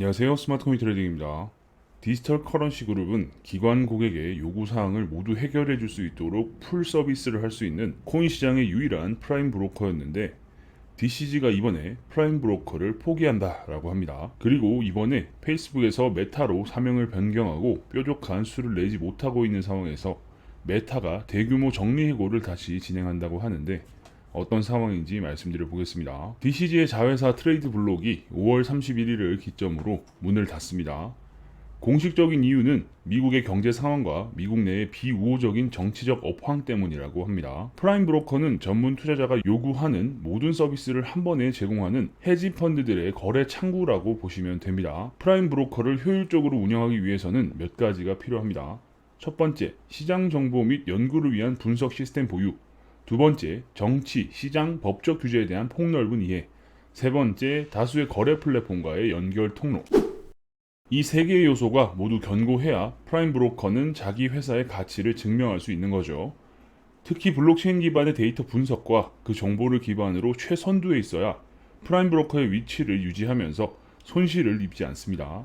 안녕하세요. 스마트코인 트레이딩입니다. 디지털 커런시 그룹은 기관 고객의 요구사항을 모두 해결해 줄 수 있도록 풀 서비스를 할 수 있는 코인 시장의 유일한 프라임 브로커였는데 DCG가 이번에 프라임 브로커를 포기한다라고 합니다. 그리고 이번에 페이스북에서 메타로 사명을 변경하고 뾰족한 수를 내지 못하고 있는 상황에서 메타가 대규모 정리해고를 다시 진행한다고 하는데 어떤 상황인지 말씀드려 보겠습니다. DCG의 자회사 트레이드 블록이 5월 31일을 기점으로 문을 닫습니다. 공식적인 이유는 미국의 경제 상황과 미국 내의 비우호적인 정치적 업황 때문이라고 합니다. 프라임 브로커는 전문 투자자가 요구하는 모든 서비스를 한 번에 제공하는 헤지 펀드들의 거래 창구라고 보시면 됩니다. 프라임 브로커를 효율적으로 운영하기 위해서는 몇 가지가 필요합니다. 첫 번째, 시장 정보 및 연구를 위한 분석 시스템 보유. 두 번째, 정치, 시장, 법적 규제에 대한 폭넓은 이해. 세 번째, 다수의 거래 플랫폼과의 연결 통로. 이 세 개의 요소가 모두 견고해야 프라임 브로커는 자기 회사의 가치를 증명할 수 있는 거죠. 특히 블록체인 기반의 데이터 분석과 그 정보를 기반으로 최선두에 있어야 프라임 브로커의 위치를 유지하면서 손실을 입지 않습니다.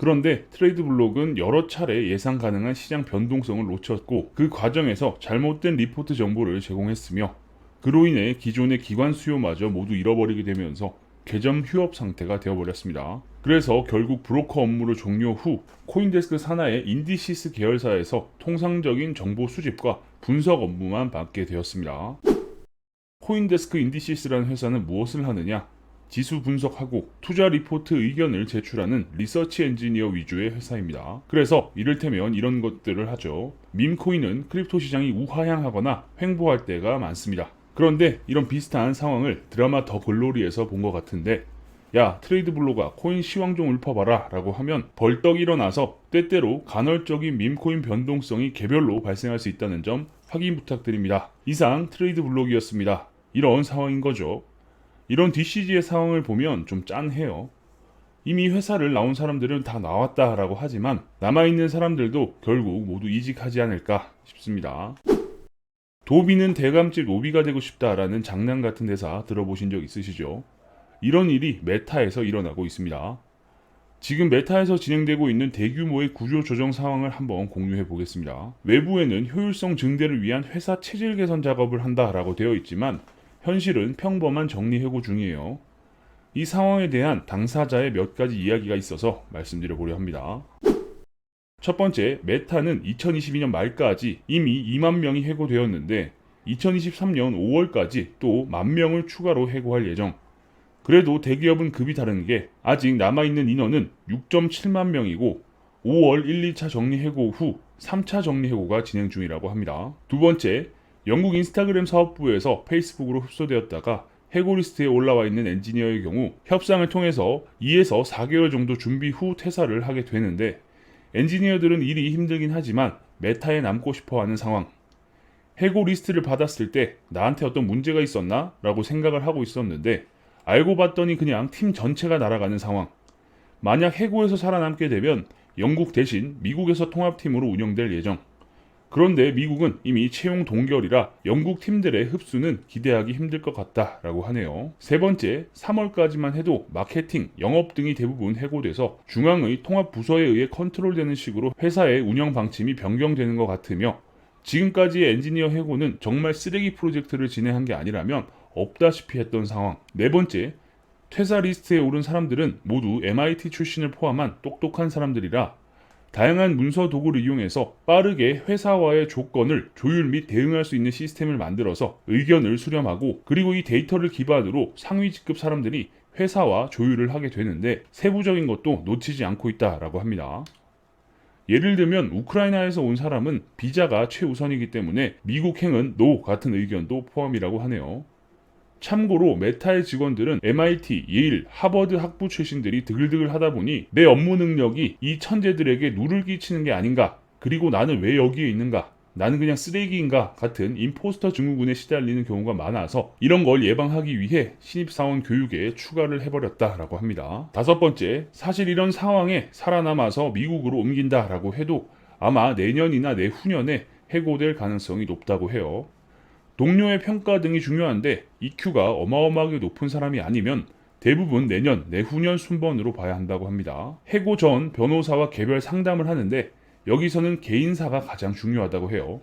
그런데 트레이드 블록은 여러 차례 예상 가능한 시장 변동성을 놓쳤고 그 과정에서 잘못된 리포트 정보를 제공했으며 그로 인해 기존의 기관 수요마저 모두 잃어버리게 되면서 계정 휴업 상태가 되어버렸습니다. 그래서 결국 브로커 업무를 종료 후 코인데스크 산하의 인디시스 계열사에서 통상적인 정보 수집과 분석 업무만 받게 되었습니다. 코인데스크 인디시스라는 회사는 무엇을 하느냐? 지수 분석하고 투자 리포트 의견을 제출하는 리서치 엔지니어 위주의 회사입니다. 그래서 이를테면 이런 것들을 하죠. 밈코인은 크립토 시장이 우하향하거나 횡보할 때가 많습니다. 그런데 이런 비슷한 상황을 드라마 더 글로리에서 본 것 같은데 야, 트레이드 블로가 코인 시황 좀 읊어봐라 라고 하면 벌떡 일어나서 때때로 간헐적인 밈코인 변동성이 개별로 발생할 수 있다는 점 확인 부탁드립니다. 이상 트레이드 블록이었습니다. 이런 상황인 거죠. 이런 DCG의 상황을 보면 좀 짠해요. 이미 회사를 나온 사람들은 다 나왔다라고 하지만 남아있는 사람들도 결국 모두 이직하지 않을까 싶습니다. 도비는 대감집 노비가 되고 싶다라는 장난 같은 대사 들어보신 적 있으시죠? 이런 일이 메타에서 일어나고 있습니다. 지금 메타에서 진행되고 있는 대규모의 구조 조정 상황을 한번 공유해 보겠습니다. 외부에는 효율성 증대를 위한 회사 체질 개선 작업을 한다라고 되어 있지만 현실은 평범한 정리해고 중이에요. 이 상황에 대한 당사자의 몇 가지 이야기가 있어서 말씀드려 보려 합니다. 첫 번째, 메타는 2022년 말까지 이미 2만 명이 해고되었는데 2023년 5월까지 또 10,000명을 추가로 해고할 예정. 그래도 대기업은 급이 다른 게 아직 남아있는 인원은 6.7만 명이고 5월 1, 2차 정리해고 후 3차 정리해고가 진행 중이라고 합니다. 두 번째, 영국 인스타그램 사업부에서 페이스북으로 흡수되었다가 해고 리스트에 올라와 있는 엔지니어의 경우 협상을 통해서 2에서 4개월 정도 준비 후 퇴사를 하게 되는데 엔지니어들은 일이 힘들긴 하지만 메타에 남고 싶어하는 상황. 해고 리스트를 받았을 때 나한테 어떤 문제가 있었나? 라고 생각을 하고 있었는데 알고 봤더니 그냥 팀 전체가 날아가는 상황. 만약 해고에서 살아남게 되면 영국 대신 미국에서 통합팀으로 운영될 예정. 그런데 미국은 이미 채용 동결이라 영국 팀들의 흡수는 기대하기 힘들 것 같다라고 하네요. 세 번째, 3월까지만 해도 마케팅, 영업 등이 대부분 해고돼서 중앙의 통합 부서에 의해 컨트롤되는 식으로 회사의 운영 방침이 변경되는 것 같으며 지금까지의 엔지니어 해고는 정말 쓰레기 프로젝트를 진행한 게 아니라면 없다시피 했던 상황. 네 번째, 퇴사 리스트에 오른 사람들은 모두 MIT 출신을 포함한 똑똑한 사람들이라 다양한 문서 도구를 이용해서 빠르게 회사와의 조건을 조율 및 대응할 수 있는 시스템을 만들어서 의견을 수렴하고 그리고 이 데이터를 기반으로 상위 직급 사람들이 회사와 조율을 하게 되는데 세부적인 것도 놓치지 않고 있다라고 합니다. 예를 들면 우크라이나에서 온 사람은 비자가 최우선이기 때문에 미국행은 NO 같은 의견도 포함이라고 하네요. 참고로 메타의 직원들은 MIT, 예일, 하버드 학부 출신들이 드글드글 하다 보니 내 업무 능력이 이 천재들에게 누를 끼치는 게 아닌가, 그리고 나는 왜 여기에 있는가, 나는 그냥 쓰레기인가 같은 임포스터 증후군에 시달리는 경우가 많아서 이런 걸 예방하기 위해 신입사원 교육에 추가를 해버렸다라고 합니다. 다섯 번째, 사실 이런 상황에 살아남아서 미국으로 옮긴다라고 해도 아마 내년이나 내후년에 해고될 가능성이 높다고 해요. 동료의 평가 등이 중요한데 EQ가 어마어마하게 높은 사람이 아니면 대부분 내년, 내후년 순번으로 봐야 한다고 합니다. 해고 전 변호사와 개별 상담을 하는데 여기서는 개인사가 가장 중요하다고 해요.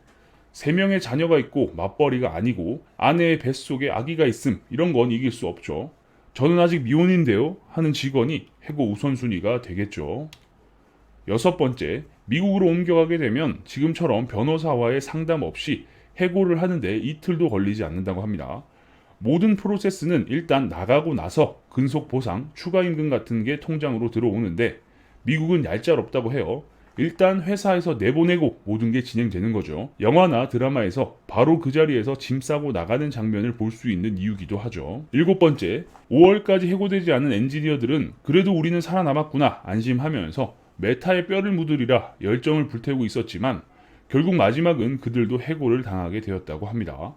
3명의 자녀가 있고 맞벌이가 아니고 아내의 뱃속에 아기가 있음 이런 건 이길 수 없죠. 저는 아직 미혼인데요 하는 직원이 해고 우선순위가 되겠죠. 6번째, 미국으로 옮겨가게 되면 지금처럼 변호사와의 상담 없이 해고를 하는데 이틀도 걸리지 않는다고 합니다. 모든 프로세스는 일단 나가고 나서 근속 보상, 추가 임금 같은 게 통장으로 들어오는데 미국은 얄짤없다고 해요. 일단 회사에서 내보내고 모든 게 진행되는 거죠. 영화나 드라마에서 바로 그 자리에서 짐 싸고 나가는 장면을 볼 수 있는 이유기도 하죠. 7번째, 5월까지 해고되지 않은 엔지니어들은 그래도 우리는 살아남았구나 안심하면서 메타에 뼈를 묻으리라 열정을 불태우고 있었지만 결국 마지막은 그들도 해고를 당하게 되었다고 합니다.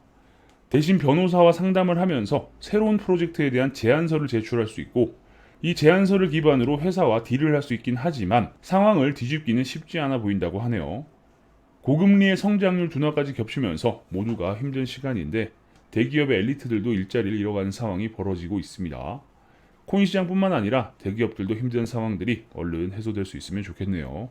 대신 변호사와 상담을 하면서 새로운 프로젝트에 대한 제안서를 제출할 수 있고 이 제안서를 기반으로 회사와 딜을 할 수 있긴 하지만 상황을 뒤집기는 쉽지 않아 보인다고 하네요. 고금리의 성장률 둔화까지 겹치면서 모두가 힘든 시간인데 대기업의 엘리트들도 일자리를 잃어가는 상황이 벌어지고 있습니다. 코인 시장뿐만 아니라 대기업들도 힘든 상황들이 얼른 해소될 수 있으면 좋겠네요.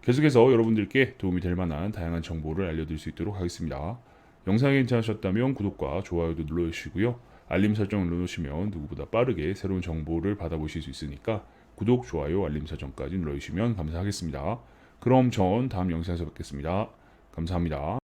계속해서 여러분들께 도움이 될 만한 다양한 정보를 알려드릴 수 있도록 하겠습니다. 영상이 괜찮으셨다면 구독과 좋아요도 눌러주시고요. 알림 설정을 눌러주시면 누구보다 빠르게 새로운 정보를 받아보실 수 있으니까 구독, 좋아요, 알림 설정까지 눌러주시면 감사하겠습니다. 그럼 전 다음 영상에서 뵙겠습니다. 감사합니다.